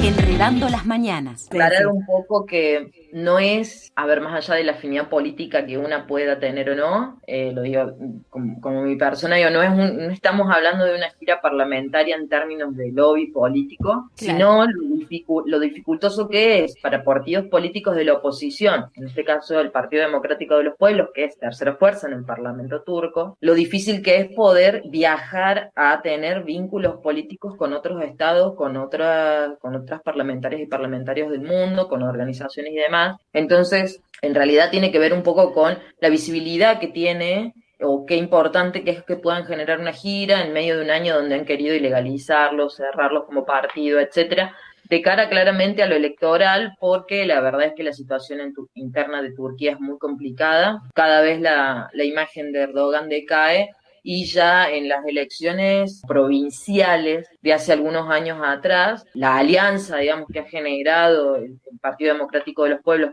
Enredando las mañanas. Aclarar un poco que no es, a ver, más allá de la afinidad política que una pueda tener o no, lo digo como mi persona, digo, no estamos hablando de una gira parlamentaria en términos de lobby político, Claro. sino lo dificultoso que es para partidos políticos de la oposición, en este caso el Partido Democrático de los Pueblos, que es tercera fuerza en el Parlamento turco, lo difícil que es poder viajar a tener vínculos políticos con otros estados, con otras parlamentarias y parlamentarios del mundo, con organizaciones y demás. Entonces, en realidad tiene que ver un poco con la visibilidad que tiene o qué importante que es que puedan generar una gira en medio de un año donde han querido ilegalizarlos, cerrarlos como partido, etcétera, de cara claramente a lo electoral, porque la verdad es que la situación interna de Turquía es muy complicada. Cada vez la imagen de Erdogan decae y ya en las elecciones provinciales de hace algunos años atrás, la alianza, digamos, que ha generado el Partido Democrático de los Pueblos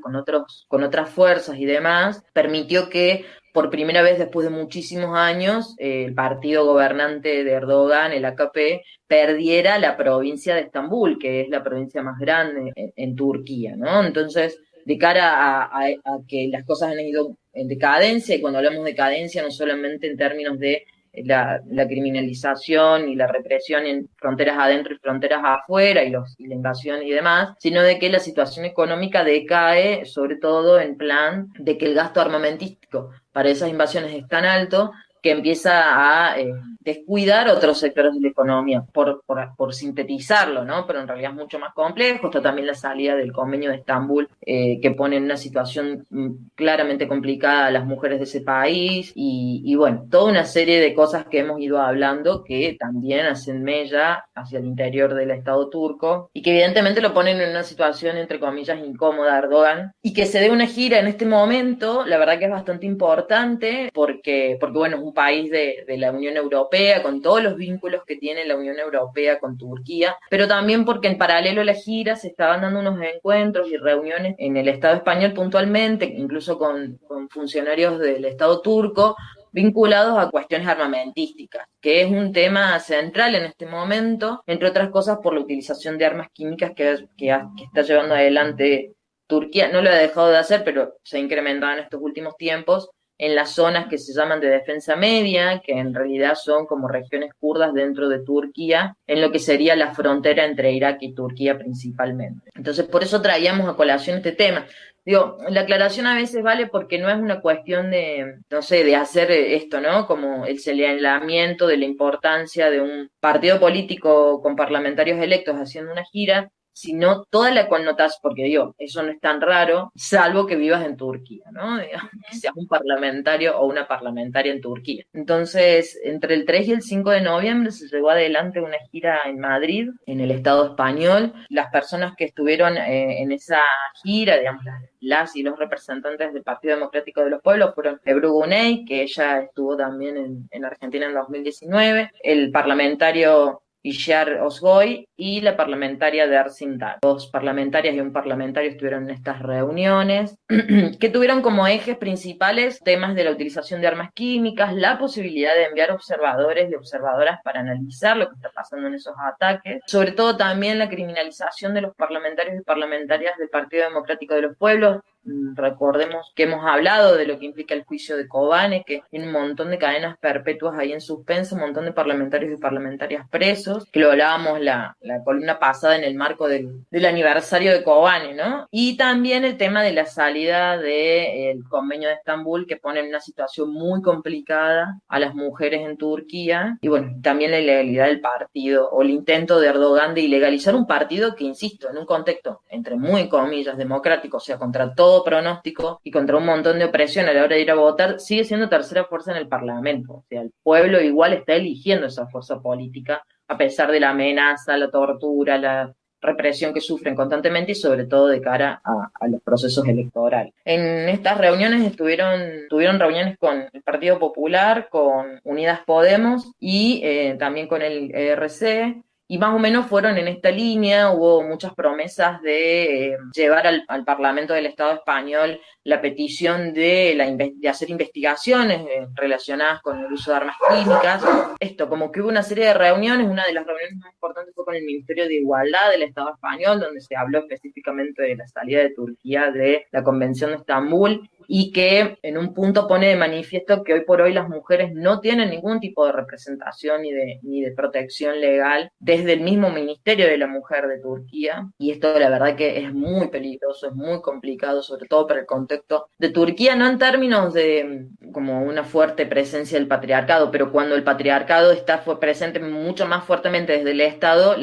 con otras fuerzas y demás, permitió que por primera vez después de muchísimos años, el partido gobernante de Erdogan, el AKP, perdiera la provincia de Estambul, que es la provincia más grande en Turquía, ¿no? Entonces, de cara a que las cosas han ido en decadencia, y cuando hablamos de decadencia no solamente en términos de la criminalización y la represión en fronteras adentro y fronteras afuera y la invasión y demás, sino de que la situación económica decae, sobre todo en plan de que el gasto armamentístico para esas invasiones es tan alto que empieza a descuidar otros sectores de la economía, por sintetizarlo, ¿no? Pero en realidad es mucho más complejo. Está también la salida del convenio de Estambul, que pone en una situación claramente complicada a las mujeres de ese país, y bueno, toda una serie de cosas que hemos ido hablando que también hacen mella hacia el interior del Estado turco, y que evidentemente lo ponen en una situación, entre comillas, incómoda a Erdogan, y que se dé una gira en este momento, la verdad que es bastante importante, porque bueno, es un país de la Unión Europea, con todos los vínculos que tiene la Unión Europea con Turquía, pero también porque en paralelo a la gira se estaban dando unos encuentros y reuniones en el Estado español puntualmente, incluso con funcionarios del Estado turco, vinculados a cuestiones armamentísticas, que es un tema central en este momento, entre otras cosas por la utilización de armas químicas que está llevando adelante Turquía. No lo ha dejado de hacer, pero se ha incrementado en estos últimos tiempos en las zonas que se llaman de defensa media, que en realidad son como regiones kurdas dentro de Turquía, en lo que sería la frontera entre Irak y Turquía principalmente. Entonces, por eso traíamos a colación este tema. Digo, la aclaración a veces vale porque no es una cuestión de, no sé, de hacer esto, ¿no? Como el señalamiento de la importancia de un partido político con parlamentarios electos haciendo una gira, sino toda la connotación, porque digo, eso no es tan raro, salvo que vivas en Turquía, ¿no? Digamos, que seas un parlamentario o una parlamentaria en Turquía. Entonces, entre el 3 y el 5 de noviembre se llevó adelante una gira en Madrid, en el Estado español. Las personas que estuvieron en esa gira, digamos, las y los representantes del Partido Democrático de los Pueblos fueron Ebru Guney, que ella estuvo también en Argentina en 2019, el parlamentario Ishar Osgoy y la parlamentaria Dersim Dar. Dos parlamentarias y un parlamentario estuvieron en estas reuniones, que tuvieron como ejes principales temas de la utilización de armas químicas, la posibilidad de enviar observadores y observadoras para analizar lo que está pasando en esos ataques, sobre todo también la criminalización de los parlamentarios y parlamentarias del Partido Democrático de los Pueblos. Recordemos que hemos hablado de lo que implica el juicio de Kobane, que tiene un montón de cadenas perpetuas ahí en suspenso, un montón de parlamentarios y parlamentarias presos, que lo hablábamos la columna pasada en el marco del aniversario de Kobane, ¿no? Y también el tema de la salida del convenio de Estambul, que pone en una situación muy complicada a las mujeres en Turquía, y bueno, también la ilegalidad del partido, o el intento de Erdogan de ilegalizar un partido que, insisto, en un contexto, entre muy comillas, democrático, o sea, contra todo pronóstico y contra un montón de opresión a la hora de ir a votar, sigue siendo tercera fuerza en el Parlamento. O sea, el pueblo igual está eligiendo esa fuerza política, a pesar de la amenaza, la tortura, la represión que sufren constantemente y sobre todo de cara a los procesos electorales. En estas reuniones tuvieron reuniones con el Partido Popular, con Unidas Podemos y también con el ERC, y más o menos fueron en esta línea. Hubo muchas promesas de llevar al Parlamento del Estado español la petición de hacer investigaciones relacionadas con el uso de armas químicas. Esto, como que hubo una serie de reuniones. Una de las reuniones más importantes fue con el Ministerio de Igualdad del Estado español, donde se habló específicamente de la salida de Turquía de la Convención de Estambul, y que en un punto pone de manifiesto que hoy por hoy las mujeres no tienen ningún tipo de representación ni de protección legal desde el mismo Ministerio de la Mujer de Turquía, y esto la verdad que es muy peligroso, es muy complicado, sobre todo para el contexto de Turquía, no en términos de como una fuerte presencia del patriarcado, pero cuando el patriarcado fue presente mucho más fuertemente desde el Estado,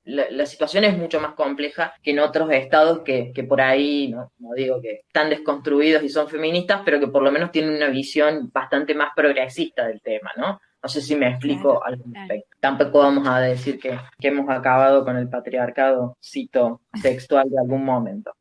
la situación es mucho más compleja que en otros estados que por ahí, no digo que están desconstruidos y son feministas, pero que por lo menos tienen una visión bastante más progresista del tema, ¿no? No sé si me explico Claro, al claro. respecto. Tampoco vamos a decir que hemos acabado con el patriarcado, cito textual de algún momento.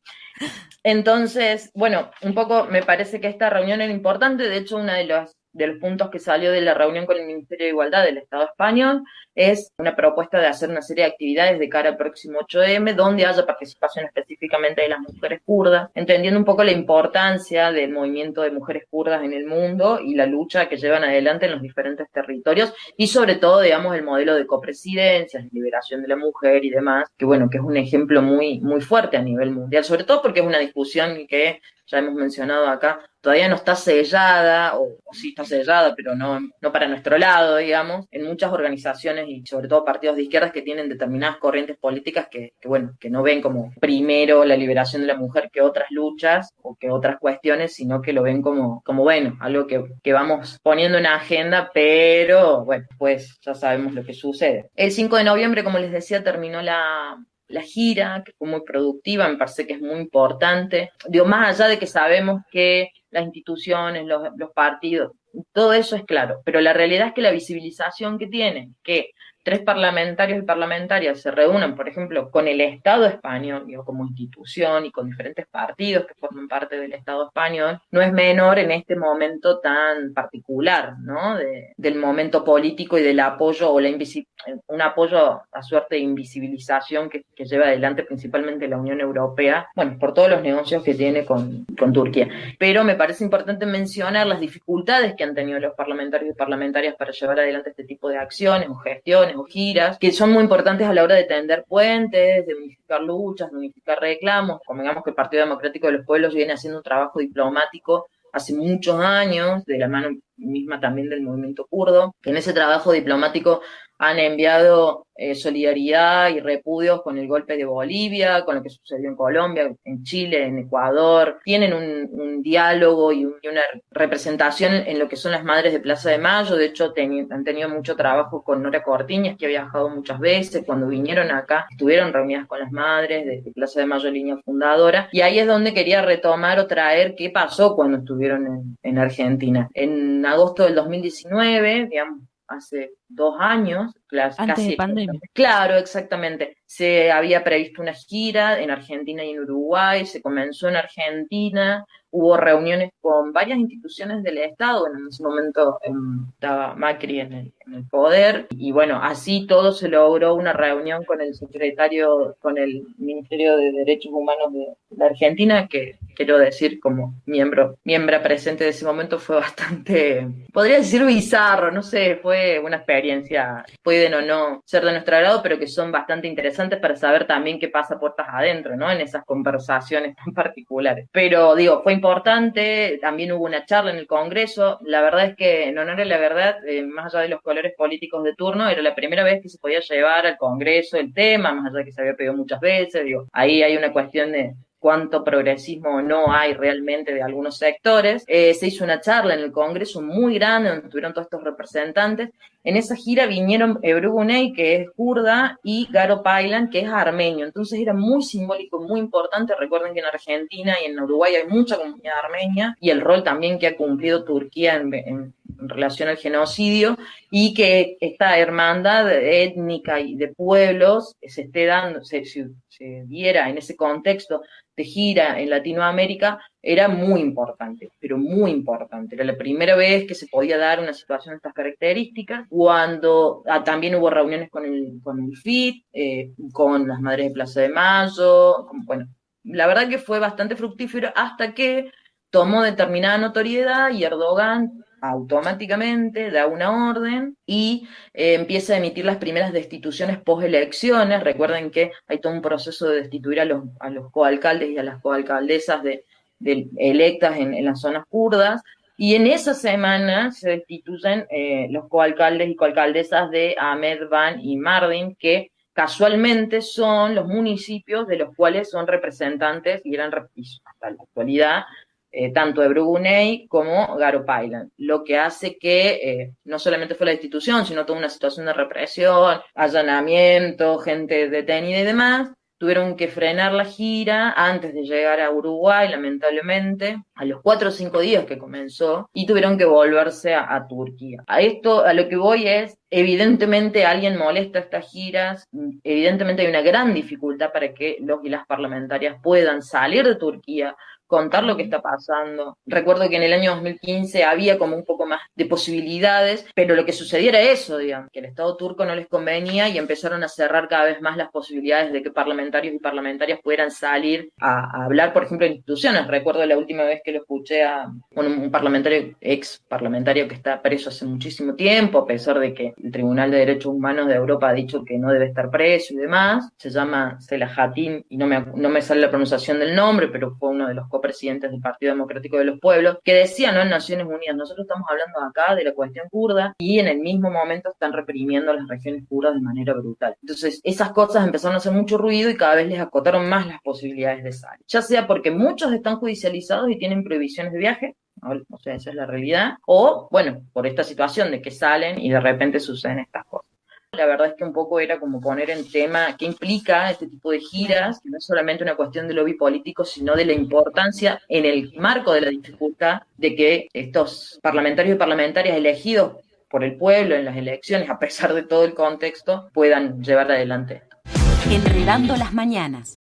Entonces, bueno, un poco me parece que esta reunión era importante. De hecho, uno de los puntos que salió de la reunión con el Ministerio de Igualdad del Estado español es una propuesta de hacer una serie de actividades de cara al próximo 8M, donde haya participación específicamente de las mujeres kurdas, entendiendo un poco la importancia del movimiento de mujeres kurdas en el mundo y la lucha que llevan adelante en los diferentes territorios, y sobre todo, digamos, el modelo de copresidencias, de liberación de la mujer y demás, que bueno, que es un ejemplo muy, muy fuerte a nivel mundial, sobre todo porque es una discusión que ya hemos mencionado acá, todavía no está sellada, o sí está sellada, pero no para nuestro lado, digamos, en muchas organizaciones y sobre todo partidos de izquierdas que tienen determinadas corrientes políticas bueno, que no ven como primero la liberación de la mujer que otras luchas o que otras cuestiones, sino que lo ven como bueno, algo que vamos poniendo en agenda, pero bueno, pues ya sabemos lo que sucede. El 5 de noviembre, como les decía, terminó la gira, que fue muy productiva, me parece que es muy importante. Digo, más allá de que sabemos que las instituciones, los partidos, todo eso es claro, pero la realidad es que la visibilización que tiene, que 3 parlamentarios y parlamentarias se reúnan, por ejemplo, con el Estado español, digo, como institución, y con diferentes partidos que forman parte del Estado español, no es menor en este momento tan particular, ¿no? Del momento político y del apoyo o un apoyo a suerte de invisibilización que lleva adelante principalmente la Unión Europea, bueno, por todos los negocios que tiene con Turquía. Pero me parece importante mencionar las dificultades que han tenido los parlamentarios y parlamentarias para llevar adelante este tipo de acciones o gestiones o giras, que son muy importantes a la hora de tender puentes, de unificar luchas, de unificar reclamos. Convengamos que el Partido Democrático de los Pueblos viene haciendo un trabajo diplomático hace muchos años, de la mano misma también del movimiento kurdo, que en ese trabajo diplomático han enviado solidaridad y repudios con el golpe de Bolivia, con lo que sucedió en Colombia, en Chile, en Ecuador. Tienen un diálogo y una representación en lo que son las madres de Plaza de Mayo. De hecho, han tenido mucho trabajo con Nora Cortiñas, que ha viajado muchas veces. Cuando vinieron acá, estuvieron reunidas con las madres de Plaza de Mayo, línea fundadora. Y ahí es donde quería retomar o traer qué pasó cuando estuvieron en Argentina. En agosto del 2019, digamos, hace 2 años, Antes de pandemia. Claro, exactamente. Se había previsto una gira en Argentina y en Uruguay, se comenzó en Argentina, hubo reuniones con varias instituciones del Estado. Bueno, en ese momento estaba Macri en el poder, y bueno, así todo se logró una reunión con con el Ministerio de Derechos Humanos de la Argentina, que quiero decir como miembro presente de ese momento, fue bastante, podría decir bizarro, no sé, fue una experiencia, pueden o no ser de nuestro agrado, pero que son bastante interesantes para saber también qué pasa puertas adentro, ¿no? En esas conversaciones tan particulares. Pero digo, fue importante. También hubo una charla en el Congreso. La verdad es que, en honor a la verdad, más allá de los colores políticos de turno, era la primera vez que se podía llevar al Congreso el tema, más allá de que se había pedido muchas veces. Digo, ahí hay una cuestión de cuánto progresismo no hay realmente de algunos sectores. Se hizo una charla en el Congreso muy grande, donde estuvieron todos estos representantes. En esa gira vinieron Ebru Güney, que es kurda, y Garo Paylan, que es armenio. Entonces era muy simbólico, muy importante. Recuerden que en Argentina y en Uruguay hay mucha comunidad armenia, y el rol también que ha cumplido Turquía en relación al genocidio, y que esta hermandad étnica y de pueblos se esté dando, se diera en ese contexto de gira en Latinoamérica, era muy importante, pero muy importante. Era la primera vez que se podía dar una situación de estas características, cuando también hubo reuniones con el FIT, con las Madres de Plaza de Mayo, bueno, la verdad que fue bastante fructífero hasta que tomó determinada notoriedad y Erdogan automáticamente da una orden y empieza a emitir las primeras destituciones post-elecciones. Recuerden que hay todo un proceso de destituir a los coalcaldes y a las coalcaldesas electas en las zonas kurdas, y en esa semana se destituyen los coalcaldes y coalcaldesas de Ahmed Van y Mardin, que casualmente son los municipios de los cuales son representantes y eran hasta la actualidad tanto de Brunei como Garopaylan, lo que hace que no solamente fue la destitución, sino toda una situación de represión, allanamiento, gente detenida y demás. Tuvieron que frenar la gira antes de llegar a Uruguay, lamentablemente, a los 4 o 5 días que comenzó, y tuvieron que volverse a Turquía. A esto, a lo que voy es, evidentemente alguien molesta estas giras, evidentemente hay una gran dificultad para que los y las parlamentarias puedan salir de Turquía, contar lo que está pasando. Recuerdo que en el año 2015 había como un poco más de posibilidades, pero lo que sucedía era eso, digamos, que el Estado turco no les convenía y empezaron a cerrar cada vez más las posibilidades de que parlamentarios y parlamentarias pudieran salir a hablar, por ejemplo, en instituciones. Recuerdo la última vez que lo escuché a un parlamentario, ex parlamentario que está preso hace muchísimo tiempo, a pesar de que el Tribunal de Derechos Humanos de Europa ha dicho que no debe estar preso y demás. Se llama Selahattin, y no me sale la pronunciación del nombre, pero fue uno de los presidentes del Partido Democrático de los Pueblos, que decía, ¿no?, en Naciones Unidas, nosotros estamos hablando acá de la cuestión kurda y en el mismo momento están reprimiendo las regiones kurdas de manera brutal. Entonces, esas cosas empezaron a hacer mucho ruido y cada vez les acotaron más las posibilidades de salir. Ya sea porque muchos están judicializados y tienen prohibiciones de viaje, o sea, esa es la realidad, o, bueno, por esta situación de que salen y de repente suceden estas cosas. La verdad es que un poco era como poner en tema qué implica este tipo de giras, que no es solamente una cuestión de lobby político, sino de la importancia en el marco de la dificultad de que estos parlamentarios y parlamentarias elegidos por el pueblo en las elecciones, a pesar de todo el contexto, puedan llevar adelante esto. Enredando las mañanas.